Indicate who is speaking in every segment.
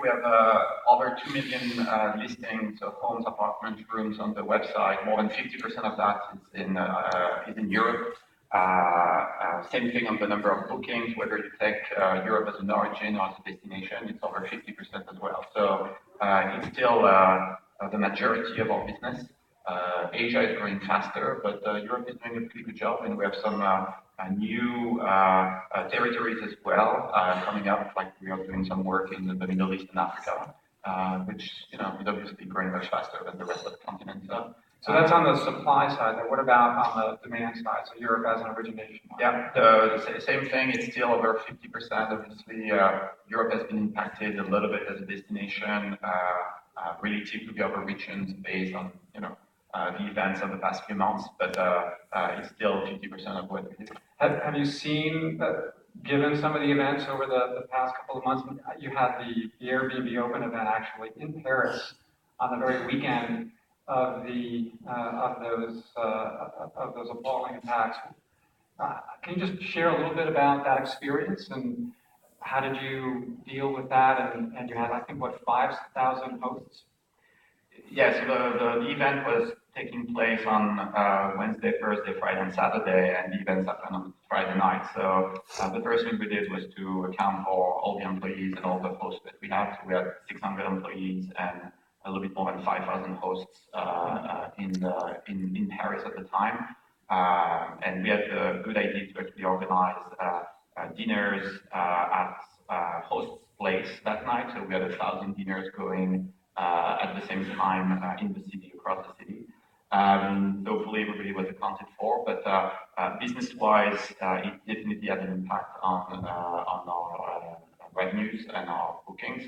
Speaker 1: we have over 2 million listings of homes, apartments, rooms on the website. More than 50% of that is in Europe. Same thing on the number of bookings, whether you take Europe as an origin or as a destination, it's over 50% as well. So it's still the majority of our business. Asia is growing faster, but Europe is doing a pretty good job, and we have some new territories as well coming up. Like we are doing some work in the Middle East and Africa, which is obviously growing much faster than the rest of the continent.
Speaker 2: So that's on the supply side. Then what about on the demand side? So Europe as an origination market.
Speaker 1: Yeah, the same thing. It's still over 50%. Obviously, Europe has been impacted a little bit as a destination, relative to the other regions based on the events of the past few months. But it's still 50% of what we do.
Speaker 2: Have you seen, given some of the events over the past couple of months, you had the Airbnb Open event actually in Paris on the very weekend of those appalling attacks. Can you just share a little bit about that experience and how did you deal with that? And you had, I think, what, 5,000 hosts?
Speaker 1: Yes, the event was taking place on Wednesday, Thursday, Friday, and Saturday, and the events happened on Friday night. So the first thing we did was to account for all the employees and all the hosts that we had. So we had 600 employees and a little bit more than 5,000 hosts in Paris at the time. And we had a good idea to actually organize dinners at hosts' place that night. So we had 1,000 dinners going at the same time in the city, across the city. Hopefully everybody was accounted for, but business-wise, it definitely had an impact on our revenues and our bookings,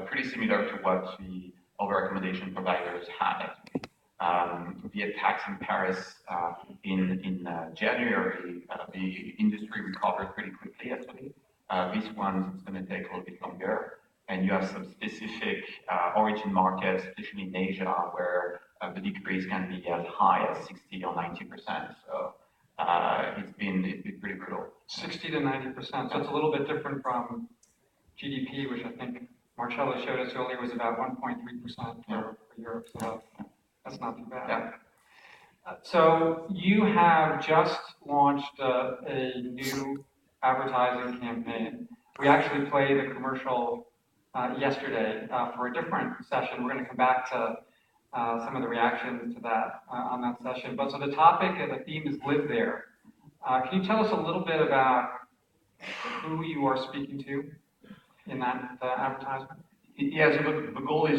Speaker 1: pretty similar to what the other accommodation providers had. The attacks in Paris in January, the industry recovered pretty quickly actually. This one is going to take a little bit longer. And you have some specific origin markets, especially in Asia, where the decrease can be as high as 60 or 90%. So it's been pretty brutal.
Speaker 2: 60 to 90%. So it's a little bit different from GDP, which I think Marcello showed us earlier was about 1.3% for Europe. So that's not too bad.
Speaker 1: Yeah.
Speaker 2: So you have just launched a new advertising campaign. We actually played a commercial yesterday for a different session. We're going to come back to some of the reactions to that on that session. But so the topic and the theme is live there. Can you tell us a little bit about who you are speaking to in that advertisement?
Speaker 1: Yeah, so the goal is